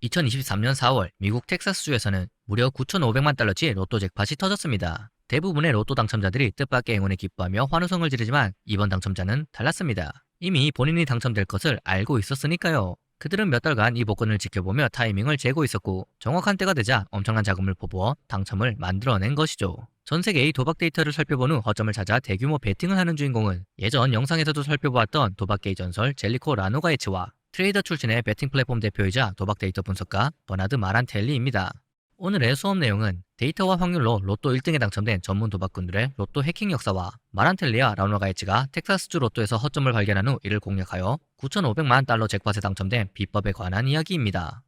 2023년 4월 미국 텍사스주에서는 무려 9,500만 달러치 로또 잭팟이 터졌습니다. 대부분의 로또 당첨자들이 뜻밖의 행운에 기뻐하며 환호성을 지르지만 이번 당첨자는 달랐습니다. 이미 본인이 당첨될 것을 알고 있었으니까요. 그들은 몇 달간 이 복권을 지켜보며 타이밍을 재고 있었고 정확한 때가 되자 엄청난 자금을 퍼부어 당첨을 만들어낸 것이죠. 전 세계의 도박 데이터를 살펴본 후 허점을 찾아 대규모 베팅을 하는 주인공은 예전 영상에서도 살펴보았던 도박계의 전설 젤리코 라노가에츠와 트레이더 출신의 베팅 플랫폼 대표이자 도박 데이터 분석가 버나드 마란텔리입니다. 오늘의 수업 내용은 데이터와 확률로 로또 1등에 당첨된 전문 도박꾼들의 로또 해킹 역사와 마란텔리와 라노가에츠가 텍사스주 로또에서 허점을 발견한 후 이를 공략하여 9,500만 달러 잭팟에 당첨된 비법에 관한 이야기입니다.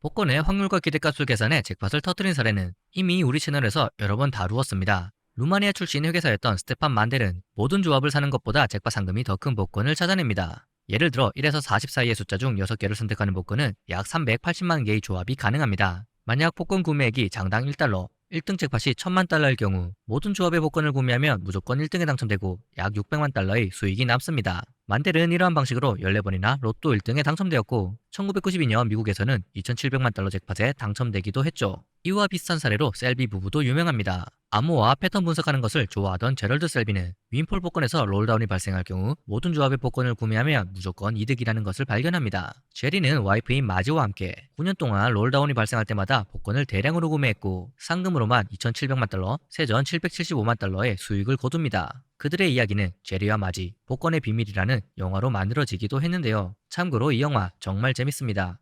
복권의 확률과 기대값을 계산해 잭팟을 터뜨린 사례는 이미 우리 채널에서 여러 번 다루었습니다. 루마니아 출신 회계사였던 스테판 만델은 모든 조합을 사는 것보다 잭팟 상금이 더 큰 복권을 찾아냅니다. 예를 들어 1에서 40 사이의 숫자 중 6개를 선택하는 복권은 약 380만 개의 조합이 가능합니다. 만약 복권 구매액이 장당 1달러, 1등 잭팟이 1000만 달러일 경우 모든 조합의 복권을 구매하면 무조건 1등에 당첨되고 약 600만 달러의 수익이 남습니다. 만델은 이러한 방식으로 14번이나 로또 1등에 당첨되었고 1992년 미국에서는 2700만 달러 잭팟에 당첨되기도 했죠. 이와 비슷한 사례로 셀비 부부도 유명합니다. 암호와 패턴 분석하는 것을 좋아하던 제럴드 셀비는 윈폴 복권에서 롤다운이 발생할 경우 모든 조합의 복권을 구매하면 무조건 이득이라는 것을 발견합니다. 제리는 와이프인 마지와 함께 9년 동안 롤다운이 발생할 때마다 복권을 대량으로 구매했고 상금으로만 2700만 달러, 세전 775만 달러의 수익을 거둡니다. 그들의 이야기는 제리와 마지, 복권의 비밀이라는 영화로 만들어지기도 했는데요. 참고로 이 영화 정말 재밌습니다.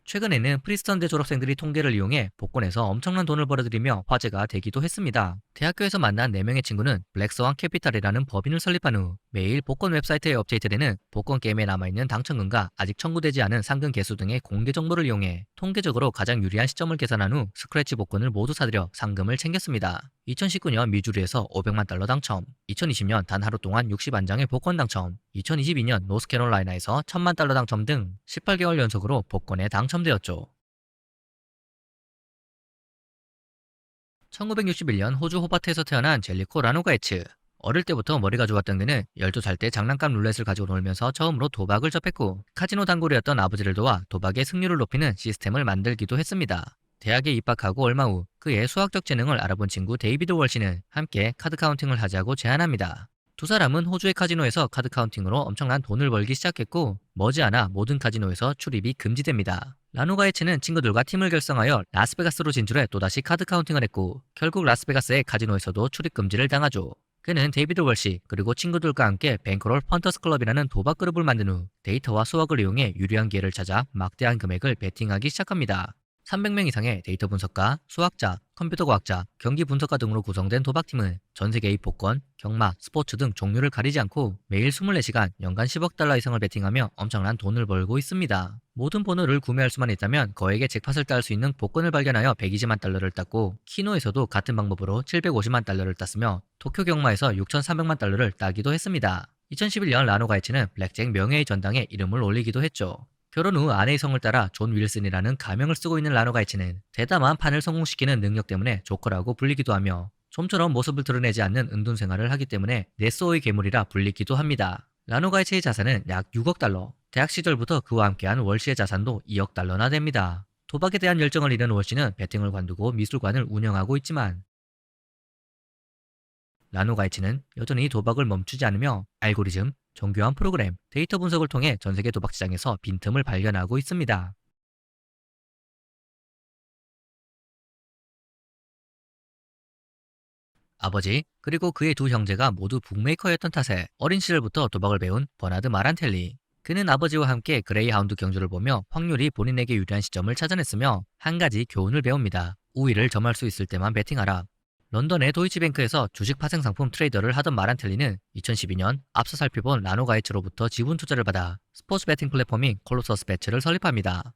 최근에는 프리스턴대 졸업생들이 통계를 이용해 복권에서 엄청난 돈을 벌어들이며 화제가 되기도 했습니다. 대학교에서 만난 4명의 친구는 블랙스완 캐피탈이라는 법인을 설립한 후 매일 복권 웹사이트에 업데이트되는 복권 게임에 남아있는 당첨금과 아직 청구되지 않은 상금 개수 등의 공개 정보를 이용해 통계적으로 가장 유리한 시점을 계산한 후 스크래치 복권을 모두 사들여 상금을 챙겼습니다. 2019년 미주리에서 500만 달러 당첨, 2020년 단 하루 동안 60만장의 복권 당첨, 2022년 노스캐롤라이나에서 1000만 달러 당첨 등 18개월 연속으로 복권에 당첨되었죠. 1961년 호주 호바트에서 태어난 젤리코 라노가에츠. 어릴 때부터 머리가 좋았던 그는 12살 때 장난감 룰렛을 가지고 놀면서 처음으로 도박을 접했고 카지노 단골이었던 아버지를 도와 도박의 승률을 높이는 시스템을 만들기도 했습니다. 대학에 입학하고 얼마 후 그의 수학적 재능을 알아본 친구 데이비드 월시는 함께 카드 카운팅을 하자고 제안합니다. 두 사람은 호주의 카지노에서 카드 카운팅으로 엄청난 돈을 벌기 시작했고 머지않아 모든 카지노에서 출입이 금지됩니다. 라노가에츠는 친구들과 팀을 결성하여 라스베가스로 진출해 또다시 카드 카운팅을 했고 결국 라스베가스의 카지노에서도 출입 금지를 당하죠. 그는 데이비드 월시 그리고 친구들과 함께 뱅크롤 펀터스 클럽이라는 도박 그룹을 만든 후 데이터와 수학을 이용해 유리한 기회를 찾아 막대한 금액을 베팅하기 시작합니다. 300명 이상의 데이터 분석가, 수학자, 컴퓨터 과학자, 경기 분석가 등으로 구성된 도박팀은 전 세계의 복권, 경마, 스포츠 등 종류를 가리지 않고 매일 24시간 연간 10억 달러 이상을 베팅하며 엄청난 돈을 벌고 있습니다. 모든 번호를 구매할 수만 있다면 거액의 잭팟을 딸 수 있는 복권을 발견하여 120만 달러를 땄고 키노에서도 같은 방법으로 750만 달러를 땄으며 도쿄 경마에서 6,300만 달러를 따기도 했습니다. 2011년 라노가이츠는 블랙잭 명예의 전당에 이름을 올리기도 했죠. 결혼 후 아내의 성을 따라 존 윌슨이라는 가명을 쓰고 있는 라노가이츠는 대담한 판을 성공시키는 능력 때문에 조커라고 불리기도 하며 좀처럼 모습을 드러내지 않는 은둔 생활을 하기 때문에 네스오의 괴물이라 불리기도 합니다. 라노가이츠의 자산은 약 6억 달러, 대학 시절부터 그와 함께한 월시의 자산도 2억 달러나 됩니다. 도박에 대한 열정을 잃은 월시는 베팅을 관두고 미술관을 운영하고 있지만 라노가이츠는 여전히 도박을 멈추지 않으며 알고리즘, 정교한 프로그램, 데이터 분석을 통해 전세계 도박 시장에서 빈틈을 발견하고 있습니다. 아버지, 그리고 그의 두 형제가 모두 북메이커였던 탓에 어린 시절부터 도박을 배운 버나드 마란텔리. 그는 아버지와 함께 그레이하운드 경주를 보며 확률이 본인에게 유리한 시점을 찾아냈으며 한 가지 교훈을 배웁니다. 우위를 점할 수 있을 때만 베팅하라. 런던의 도이치뱅크에서 주식 파생 상품 트레이더를 하던 마란텔리는 2012년 앞서 살펴본 라노가이츠로부터 지분 투자를 받아 스포츠 베팅 플랫폼인 콜로서스 배츠를 설립합니다.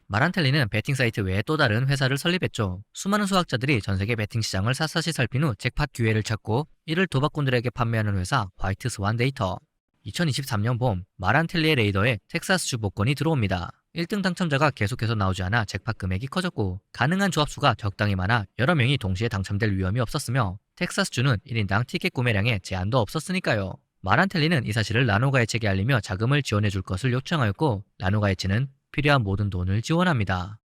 마란텔리는 베팅 사이트 외에 또 다른 회사를 설립했죠. 수많은 수학자들이 전세계 베팅 시장을 샅샅이 살핀 후 잭팟 기회를 찾고 이를 도박꾼들에게 판매하는 회사 화이트 스완 데이터. 2023년 봄 마란텔리의 레이더에 텍사스주 복권이 들어옵니다. 1등 당첨자가 계속해서 나오지 않아 잭팟 금액이 커졌고 가능한 조합수가 적당히 많아 여러 명이 동시에 당첨될 위험이 없었으며 텍사스주는 1인당 티켓 구매량에 제한도 없었으니까요. 마란텔리는 이 사실을 라노가에츠에게 알리며 자금을 지원해 줄 것을 요청하였고 라노가에츠는 필요한 모든 돈을 지원합니다.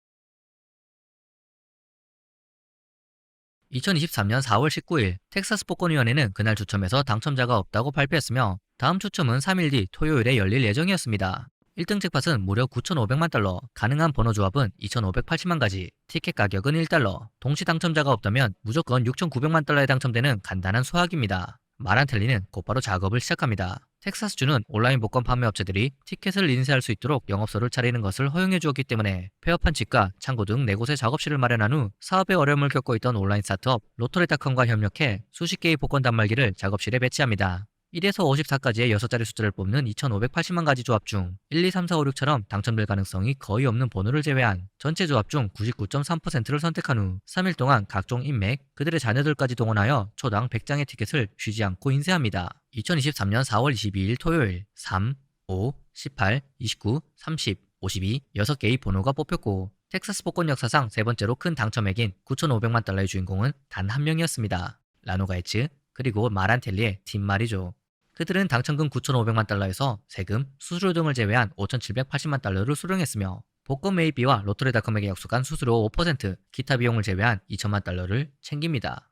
2023년 4월 19일 텍사스 복권위원회는 그날 추첨에서 당첨자가 없다고 발표했으며 다음 추첨은 3일 뒤 토요일에 열릴 예정이었습니다. 1등 잭팟은 무려 9,500만 달러, 가능한 번호 조합은 2,580만 가지, 티켓 가격은 1달러, 동시 당첨자가 없다면 무조건 6,900만 달러에 당첨되는 간단한 수학입니다. 마란텔리는 곧바로 작업을 시작합니다. 텍사스주는 온라인 복권 판매 업체들이 티켓을 인쇄할 수 있도록 영업소를 차리는 것을 허용해 주었기 때문에 폐업한 집과 창고 등 4곳의 작업실을 마련한 후 사업에 어려움을 겪고 있던 온라인 스타트업 로터리닷컴과 협력해 수십 개의 복권 단말기를 작업실에 배치합니다. 1에서 54까지의 6자리 숫자를 뽑는 2,580만 가지 조합 중 1, 2, 3, 4, 5, 6처럼 당첨될 가능성이 거의 없는 번호를 제외한 전체 조합 중 99.3%를 선택한 후 3일 동안 각종 인맥, 그들의 자녀들까지 동원하여 초당 100장의 티켓을 쉬지 않고 인쇄합니다. 2023년 4월 22일 토요일 3, 5, 18, 29, 30, 52 6개의 번호가 뽑혔고 텍사스 복권 역사상 세 번째로 큰 당첨액인 9,500만 달러의 주인공은 단 한 명이었습니다. 라노가에츠 그리고 마란텔리의 팀 말이죠. 그들은 당첨금 9,500만 달러에서 세금, 수수료 등을 제외한 5,780만 달러를 수령했으며 복권 매입비와 로터리닷컴에게 약속한 수수료 5%, 기타 비용을 제외한 2천만 달러를 챙깁니다.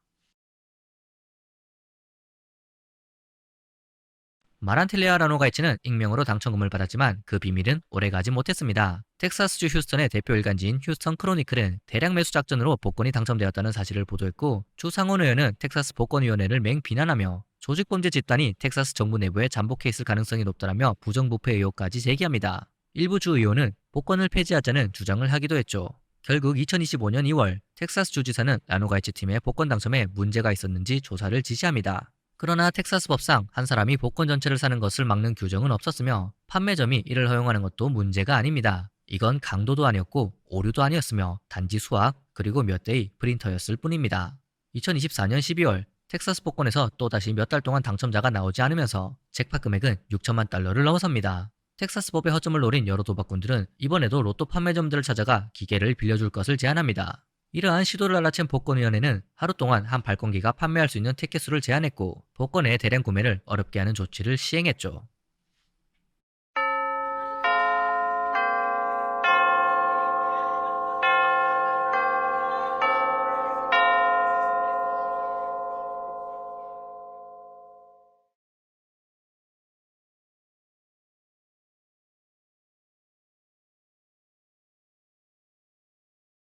마란텔리아 라노가이치는 익명으로 당첨금을 받았지만 그 비밀은 오래가지 못했습니다. 텍사스주 휴스턴의 대표 일간지인 휴스턴 크로니클은 대량 매수 작전으로 복권이 당첨되었다는 사실을 보도했고 주 상원 의원은 텍사스 복권위원회를 맹비난하며 조직범죄 집단이 텍사스 정부 내부에 잠복해 있을 가능성이 높다라며 부정부패 의혹까지 제기합니다. 일부 주 의원은 복권을 폐지하자는 주장을 하기도 했죠. 결국 2025년 2월 텍사스 주지사는 라노가이치 팀의 복권 당첨에 문제가 있었는지 조사를 지시합니다. 그러나 텍사스 법상 한 사람이 복권 전체를 사는 것을 막는 규정은 없었으며 판매점이 이를 허용하는 것도 문제가 아닙니다. 이건 강도도 아니었고 오류도 아니었으며 단지 수학 그리고 몇 대의 프린터였을 뿐입니다. 2024년 12월 텍사스 복권에서 또다시 몇 달 동안 당첨자가 나오지 않으면서 잭팟 금액은 6천만 달러를 넘어섭니다. 텍사스 법의 허점을 노린 여러 도박꾼들은 이번에도 로또 판매점들을 찾아가 기계를 빌려줄 것을 제안합니다. 이러한 시도를 알아챈 복권위원회는 하루 동안 한 발권기가 판매할 수 있는 티켓 수를 제한했고 복권의 대량 구매를 어렵게 하는 조치를 시행했죠.